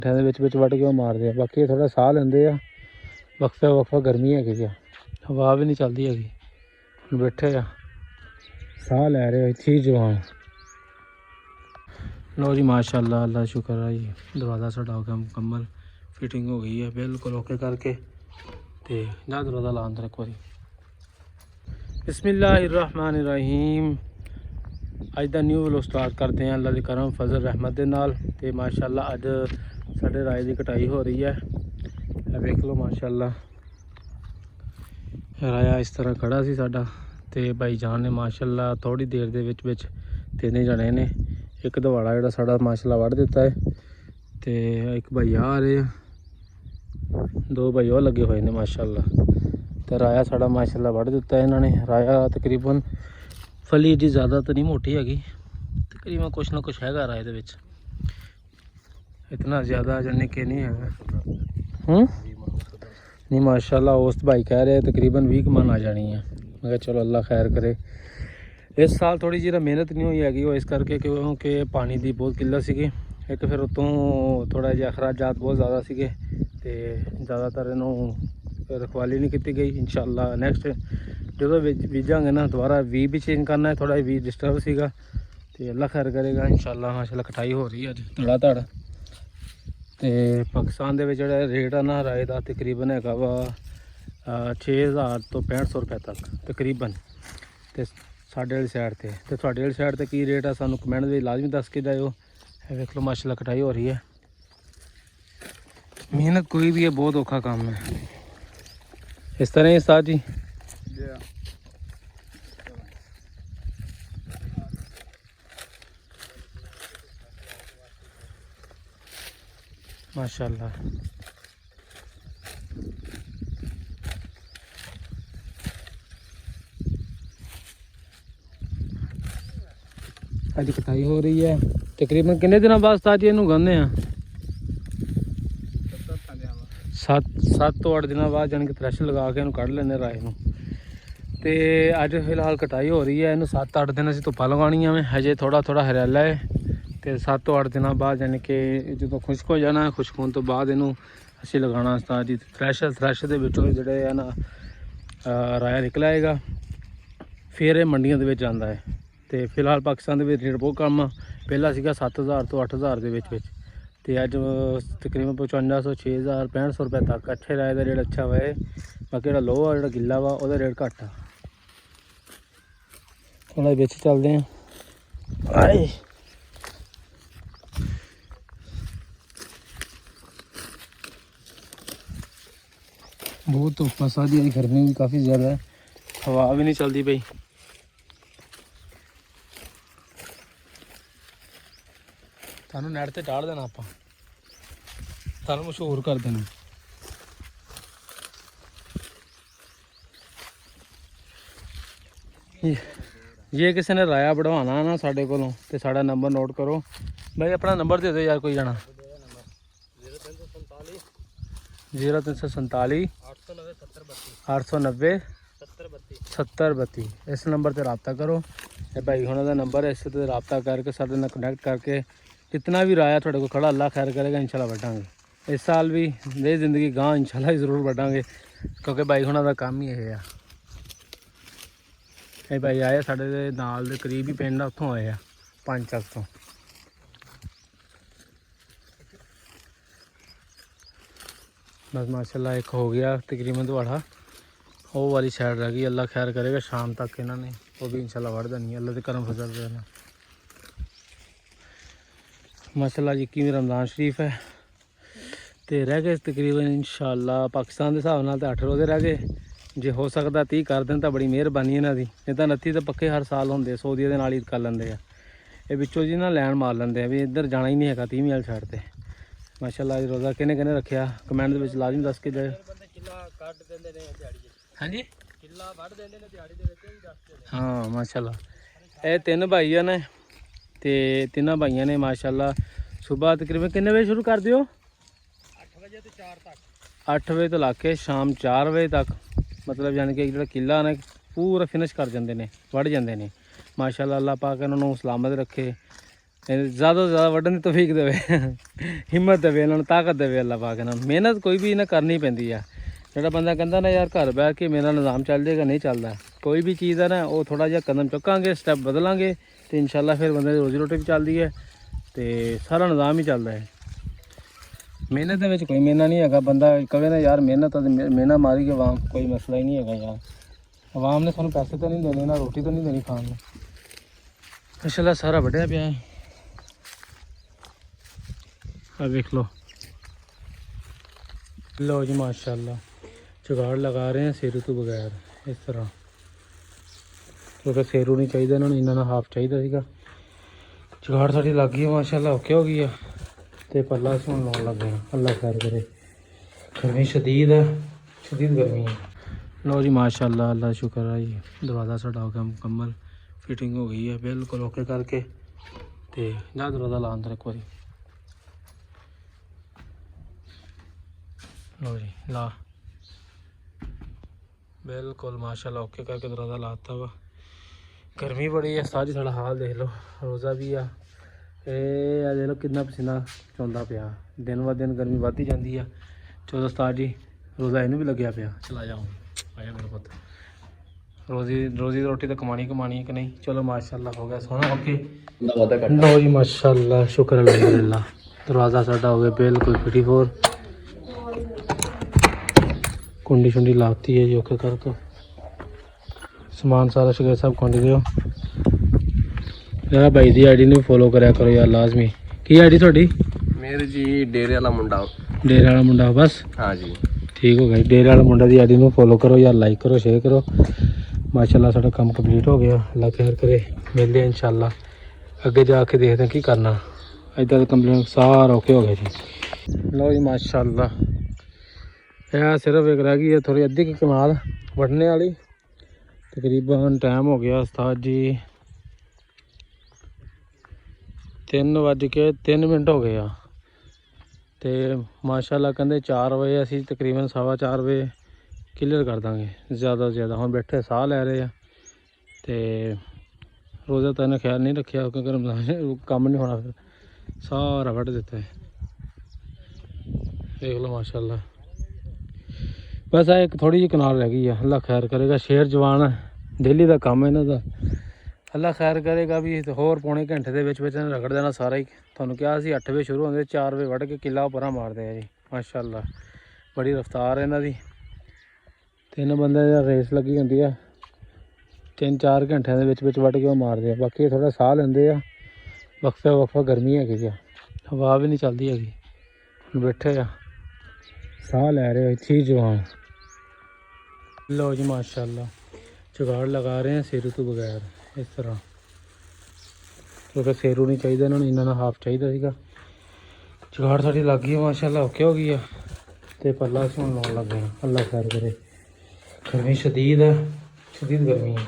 ਦੇ ਵਿੱਚ ਵੱਢ ਕੇ ਉਹ ਮਾਰਦੇ ਆ। ਬਾਕੀ ਥੋੜਾ ਸਾਹ ਲੈਂਦੇ ਆ, ਵਕਫਾ ਗਰਮੀ ਹੈਗੀ ਆ, ਹਵਾ ਵੀ ਨਹੀਂ ਚੱਲਦੀ ਹੈਗੀ। ਹੁਣ ਬੈਠੇ ਆ, ਸਾਹ ਲੈ ਰਹੇ ਇੱਥੇ ਹੀ ਜਵਾਨ। ਲਓ ਜੀ ਮਾਸ਼ਾਅੱਲਾ, ਅੱਲਾ ਸ਼ੁਕਰ ਹੈ ਜੀ, ਦਰਵਾਜ਼ਾ ਸਾਡਾ ਹੋ ਗਿਆ ਮੁਕੰਮਲ, ਫਿਟਿੰਗ ਹੋ ਗਈ ਹੈ ਬਿਲਕੁਲ ਓਕੇ ਕਰਕੇ। ਤੇ ਨਾ ਦਰਵਾਜ਼ਾ ਲਾ ਅੰਦਰ ਇੱਕ ਵਾਰੀ। ਬਿਸਮਿल्लाहिर्रहमानिर्रहीम। ਅੱਜ ਦਾ ਨਿਊ ਵਲੋਗ ਸਟਾਰਟ ਕਰਦੇ ਹਾਂ ਅੱਲਾ ਦੇ ਕਰਮ ਫਜ਼ਲ ਰਹਿਮਤ ਦੇ ਨਾਲ। ਤੇ ਮਾਸ਼ਾਅੱਲਾ ਅੱਜ ਸਾਡੇ ਰਾਏ ਦੀ ਕਟਾਈ ਹੋ ਰਹੀ ਹੈ। ਇਹ ਵੇਖ ਲਓ ਮਾਸ਼ਾਅੱਲਾ, ਰਾਇਆ ਇਸ ਤਰ੍ਹਾਂ ਖੜਾ ਸੀ ਸਾਡਾ, ਤੇ ਭਾਈ ਜਾਨ ਨੇ ਮਾਸ਼ਾਅੱਲਾ ਥੋੜੀ ਦੇਰ ਦੇ ਵਿੱਚ 3 ਜਣੇ ਨੇ ਇੱਕ ਦਵਾੜਾ ਜਿਹੜਾ ਸਾਡਾ ਮਾਸ਼ਾਅੱਲਾ ਵੱਢ ਦਿੱਤਾ ਹੈ। ਤੇ ਇੱਕ ਭਾਈ ਆ ਰਹੇ ਆ, 2 ਭਾਈ ਉਹ ਲੱਗੇ ਹੋਏ ਨੇ ਮਾਸ਼ਾਅੱਲਾ। ਤੇ ਰਾਇਆ ਸਾਡਾ ਮਾਸ਼ਾਅੱਲਾ ਵੱਢ ਦਿੱਤਾ ਇਹਨਾਂ ਨੇ। ਰਾਇਆ ਤਕਰੀਬਨ ਫਲੀ ਜੀ ਜ਼ਿਆਦਾ ਤਾਂ ਨਹੀਂ ਮੋਟੀ ਹੈਗੀ, ਤਕਰੀਬਨ ਕੁਛ ਨਾ ਕੁਛ ਹੈਗਾ ਰਾਏ ਦੇ ਵਿੱਚ, ਇਤਨਾ ਜ਼ਿਆਦਾ ਜਾਨੀ ਕਿ ਨਹੀਂ ਹੈਗਾ। ਨਹੀਂ ਮਾਸ਼ਾਅੱਲਾ, ਉਸ ਭਾਈ ਕਹਿ ਰਹੇ ਤਕਰੀਬਨ 20 ਮਣ ਆ ਜਾਣੀ ਹੈ। ਮੈਂ ਕਿਹਾ ਚਲੋ ਅੱਲਾ ਖੈਰ ਕਰੇ। ਇਸ ਸਾਲ ਥੋੜੀ ਜਿਹੀ ਮਿਹਨਤ ਨਹੀਂ ਹੋਈ ਹੈਗੀ, ਉਹ ਇਸ ਕਰਕੇ ਕਿਉਂਕਿ ਪਾਣੀ ਦੀ ਬਹੁਤ ਕਿੱਲਤ ਸੀਗੀ, ਇੱਕ ਫਿਰ ਉਤੋਂ ਥੋੜਾ ਜਿਹਾ ਅਖਰਾਜਾਤ ਬਹੁਤ ਜ਼ਿਆਦਾ ਸੀਗੇ, ਤੇ ਜ਼ਿਆਦਾਤਰ ਇਹਨੂੰ ਰਖਵਾਲੀ ਨਹੀਂ ਕੀਤੀ ਗਈ। ਇਨਸ਼ਾਅੱਲਾ ਨੈਕਸਟ ਜਦੋਂ ਬੀਜਾਂਗੇ ਨਾ ਦੁਬਾਰਾ ਵੀ ਚੇਂਜ ਕਰਨਾ ਹੈ। ਥੋੜਾ ਵੀ ਡਿਸਟਰਬ ਸੀਗਾ, ਤੇ ਅੱਲਾ ਖੈਰ ਕਰੇਗਾ ਇਨਸ਼ਾਅੱਲਾ। ਮਾਸ਼ਾਅੱਲਾ ਕਟਾਈ ਹੋ ਰਹੀ ਹੈ ਅੱਜ ਧੜਾ ਧੜ। ਤੇ ਪਾਕਿਸਤਾਨ ਦੇ ਵਿੱਚ ਜਿਹੜਾ ਰੇਟ ਆ ਨਾ ਰਾਏ ਦਾ ਤਕਰੀਬਨ ਹੈਗਾ ਵਾ 6000 ਤੋਂ 6500 ਰੁਪਏ ਤੱਕ ਤਕਰੀਬਨ। ਤੇ ਸਾਡੇ ਵਾਲੀ ਸਾਈਡ ਤੇ ਤੁਹਾਡੇ ਵਾਲੀ ਸਾਈਡ ਤੇ ਕੀ ਰੇਟ ਆ ਸਾਨੂੰ ਕਮੈਂਟ ਦੇ ਵਿੱਚ ਲਾਜ਼ਮੀ ਦੱਸ ਕੇ ਜਾਇਓ। ਇਹ ਵੇਖ ਲਓ ਮਾਸ਼ਾਅੱਲਾ ਕਟਾਈ ਹੋ ਰਹੀ ਹੈ। ਮਿਹਨਤ ਕੋਈ ਵੀ ਹੈ, ਬਹੁਤ ਔਖਾ ਕੰਮ ਹੈ। ਇਸ ਤਰ੍ਹਾਂ ਹੀ ਉਸਤਾਦ ਜੀ माशाल्लाह। अज कटाई हो रही है तकरीबन कितने दिन बाद उस्ताद जी इनू उगाने हैं? 7 ਤੋਂ 8 ਦਿਨਾਂ ਬਾਅਦ ਜਾਨ कि थ्रैश लगा के इनू कढ़ लेने राय नू। ते अज फिलहाल कटाई हो रही है। इनू 7-8 दिन असीं धुप्पां लगाणियां वे, हजे थोड़ा हरियाला है। ਤੇ 7 ਤੋਂ 8 ਦਿਨਾਂ ਬਾਅਦ ਯਾਨੀ ਕਿ ਜਦੋਂ ਖੁਸ਼ਕ ਹੋ ਜਾਣਾ, ਖੁਸ਼ਕ ਹੋਣ ਤੋਂ ਬਾਅਦ ਇਹਨੂੰ ਅਸੀਂ ਲਗਾਉਣਾ ਉਸਤਾਦ ਜੀ ਥ੍ਰੈਸ਼ ਦੇ ਵਿੱਚੋਂ ਜਿਹੜੇ ਆ ਨਾ ਰਾਇਆ ਨਿਕਲ ਆਏਗਾ, ਫਿਰ ਇਹ ਮੰਡੀਆਂ ਦੇ ਵਿੱਚ ਜਾਂਦਾ ਹੈ। ਤੇ ਫਿਲਹਾਲ ਪਾਕਿਸਤਾਨ ਦੇ ਵਿੱਚ ਰੇਟ ਬਹੁਤ ਕਮ ਆ, ਪਹਿਲਾਂ ਸੀਗਾ 7000 ਤੋਂ 8000 ਦੇ ਵਿੱਚ ਤੇ ਅੱਜ ਤਕਰੀਬਨ 5500 6000 6500 ਰੁਪਏ ਤੱਕ ਅੱਛੇ ਰਾਏ ਦਾ ਰੇਟ ਅੱਛਾ ਹੋਇਆ। ਬਾਕੀ ਜਿਹੜਾ ਲੋਹਾ ਜਿਹੜਾ ਗਿੱਲਾ ਵਾ ਉਹਦਾ ਰੇਟ ਘੱਟ ਆ। ਥੋੜਾ ਵਿੱਚ ਚੱਲਦੇ ਆ। ਆਏ बहुत धुप्प सादी है, गर्मी भी काफ़ी ज़्यादा है, हवा भी नहीं चलती पई। थानू नैट ते डाल देना, आप थानू मशहूर कर देना। ये किसी ने राया बढ़वाना ना साढ़े कोलों ते साड़ा नंबर नोट करो भाई, अपना नंबर दे दो यार कोई जाना। 0347 890 7032 इस नंबर पर रबता करो। ये भाई होना का नंबर है, इस पर रबता करके साढ़े नाल कनैक्ट करके जितना भी राया थोड़े को खड़ा अल्लाह खैर करेगा इंशाल्लाह वड्डांगे। इस साल भी नई जिंदगी गांह इंशाल्लाह जरूर वड्डांगे, क्योंकि भाई होना का काम ही यह है। ये भाई आए साढ़े नाल दे करीब ही पिंड उत्थों आए 5 चक तो। बस माशाल्लाह एक हो गया तकरीबन दवाड़ा, वो वाली साइड रह गई। अल्लाह खैर करेगा शाम तक इन्होंने वो भी इंशाल्लाह वढ़ देनी है, अल्लाह के करम फजल रहना। माशाल्लाह जी की रमज़ान शरीफ है, तो रह गए तकरीबन इंशाल्लाह पाकिस्तान के हिसाब नाल 8 रोज़े रह गए। जे हो सकता 30 कर दें तो बड़ी मेहरबानी इन्हों की, नहीं तो 29 तो पक्के हर साल होंगे, सऊदी के नाल ईद कर लेंगे। ये बिचों जी ना लैन मार लेंगे भी इधर जाना ही नहीं है 30वीं वाली साइड पर। माशाल्लाह रोज़ा किने किने रखा कमेंट में लाजमी दस के जाए। हाँ जी हाँ माशाल्लाह, ये 3 भाई ने, तो 3 भाइयों ने माशाल्लाह सुबह तकरीबन कितने बजे शुरू कर दियो? 8 बजे तो ला के शाम 4 बजे तक, मतलब यानी कि जो किला ने पूरा फिनिश कर जाते हैं, वढ़ जाते हैं। माशाल्लाह अल्लाह पाक इन्होंने सलामत रखे, ਜ਼ਿਆਦਾ ਤੋਂ ਜ਼ਿਆਦਾ ਵੱਢਣ ਦੀ ਤੌਫੀਕ ਦੇਵੇ, ਹਿੰਮਤ ਦੇਵੇ, ਇਹਨਾਂ ਨੂੰ ਤਾਕਤ ਦੇਵੇ ਅੱਲਾ ਪਾਕ ਇਹਨਾਂ ਨੂੰ। ਮਿਹਨਤ ਕੋਈ ਵੀ ਇਹਨਾਂ ਕਰਨੀ ਪੈਂਦੀ ਆ। ਜਿਹੜਾ ਬੰਦਾ ਕਹਿੰਦਾ ਨਾ ਯਾਰ ਘਰ ਬਹਿ ਕੇ ਮੇਰਾ ਨਿਜ਼ਾਮ ਚੱਲ ਜਾਏਗਾ, ਨਹੀਂ ਚੱਲਦਾ। ਕੋਈ ਵੀ ਚੀਜ਼ ਆ ਨਾ ਉਹ ਥੋੜ੍ਹਾ ਜਿਹਾ ਕਦਮ ਚੁੱਕਾਂਗੇ, ਸਟੈਪ ਬਦਲਾਂਗੇ ਤੇ ਇਨਸ਼ਾਅੱਲਾ ਫਿਰ ਬੰਦੇ ਦੀ ਰੋਜ਼ੀ ਰੋਟੀ ਵੀ ਚੱਲਦੀ ਹੈ ਤੇ ਸਾਰਾ ਨਿਜ਼ਾਮ ਹੀ ਚੱਲਦਾ ਹੈ। ਮਿਹਨਤ ਦੇ ਵਿੱਚ ਕੋਈ ਮਿਹਨਤ ਨਹੀਂ ਹੈਗਾ। ਬੰਦਾ ਕਹੇ ਨਾ ਯਾਰ ਮਿਹਨਤ ਮਿਹਨਤ ਮਾਰੀ ਕੇ ਆਵਾਮ, ਕੋਈ ਮਸਲਾ ਹੀ ਨਹੀਂ ਹੈਗਾ ਯਾਰ। ਆਵਾਮ ਨੇ ਸਾਨੂੰ ਪੈਸੇ ਤਾਂ ਨਹੀਂ ਦੇਣੇ, ਨਾ ਰੋਟੀ ਤਾਂ ਨਹੀਂ ਦੇਣੀ ਖਾਣ ਨੂੰ। ਮਾਸ਼ਾਅੱਲਾ ਸਾਰਾ ਵੱਢਿਆ ਪਿਆ ਹੈ, ਆ ਵੇਖ ਲਓ ਜੀ ਮਾਸ਼ਾਅੱਲਾ जुगाड़ लगा रहे हैं सेरू तो बगैर इस तरह, क्योंकि सेरू नहीं चाहिए इन्होंने, इन्होंने हाफ चाहिए सीगा। जुगाड़ साड़ी लग गई है माशाअल्लाह, ओके हो गई है तो पल्ला सुन लाने लग गए। अल्लाह खैर करे, गर्मी शदीद है, शदीद गर्मी है। लो जी माशाअल्लाह, अल्लाह शुक्र है जी, दरवाज़ा साढ़ा हो गया मुकम्मल, फिटिंग हो गई है बिल्कुल ओके करके। तो जा दरवाज़ा ला अंदर एक बारी, लो जी ला बिल्कुल माशाल्लाह ओके करके दरवाज़ा लाता वा। गर्मी बड़ी है साजी, थोड़ा हाल देख लो, रोज़ा भी आ देख लो कितना पसीना चौंदा पिया। दिन ब दिन गर्मी बढ़ती जाती है। 14 उस्ताद जी रोज़ा इनू भी लग्या पिया। चला जाओ आया मेरा पुत, रोज़ी रोटी तो कमानी है कि नहीं। चलो माशाल्लाह हो गया सोना ओके। लो जी माशाल्लाह शुक्र अल्हम्दुलिल्लाह, दरवाज़ा साडा हो गया बिल्कुल फिटी फोर, कुंडी शुंडी लाती है जी ओके करके। समान सारा शगैर साहब कुंडी दो यार। भाई दी आईडी ने फॉलो कराया करो यार लाजमी। की आईडी थोड़ी? मेरे जी डेरे वाला मुंडा। डेरे वाला मुंडा बस, हाँ जी ठीक हो गई। डेरे वाला मुंडा दी आईडी ने फॉलो करो यार, लाइक करो शेयर करो। माशाल्लाह साਡਾ काम कंप्लीट हो गया, अल्लाह खैर करे। मिलते हैं इंशाल्लाह अगे जाके देखते हैं की करना। इधर कंप्लीट सारा ओके हो गया जी। लो जी माशाल्लाह यह सिर्फ एक रह गई है थोड़ी अद्धी की कमाल वढ़ने वाली। तकरीबन टाइम हो गया उस्ताद जी 3:03 हो गए। तो माशाल्लाह कहते 4 बजे असी तकरीबन 4:15 बजे क्लीयर कर देंगे ज़्यादा से ज़्यादा। हम बैठे साह लै रहे हैं तो रोज़ा तो इन्हें ख्याल नहीं रखा क्योंकि रमज़ान काम नहीं होना, फिर सारा वढ़ देता है। देख लो माशाल्लाह बस एक थोड़ी जी कनाल रह गई है, अल्लाह खैर करेगा। शेर जवान है, डेली का काम है इन्हों का, अल्लाह खैर करेगा। भी होर पौने घंटे के विच रगड़ देना सारा ही। तुहानूं कहा सी 8 बजे शुरू होंगे, 4 बजे वढ़ के किला परा मारते हैं जी। माशाल्लाह बड़ी रफ्तार है इन्हों की। 3 बंदे रेस लगी होंदी है, 3-4 घंटे के विच वढ़ के वो मारते हैं। बाकी थोड़ा साह लेंदे आ, वक्फा गर्मी हैगी आ, हवा भी नहीं चलती हैगी। बैठे आ साह लै रहे चीज़ जवान। लो जी माशाल्लाह जुगाड़ लगा रहे हैं सेरू तो बगैर इस तरह, क्योंकि सेरू नहीं चाहिए इन्होंने, इन्होंने हाफ चाहिए सीगा। जुगाड़ साड़ी लग गई है माशाल्लाह ओके हो गई है तो पल्ला सुन लाने लग गए। अल्लाह खैर करे, गर्मी शदीद है, शदीद गर्मी है।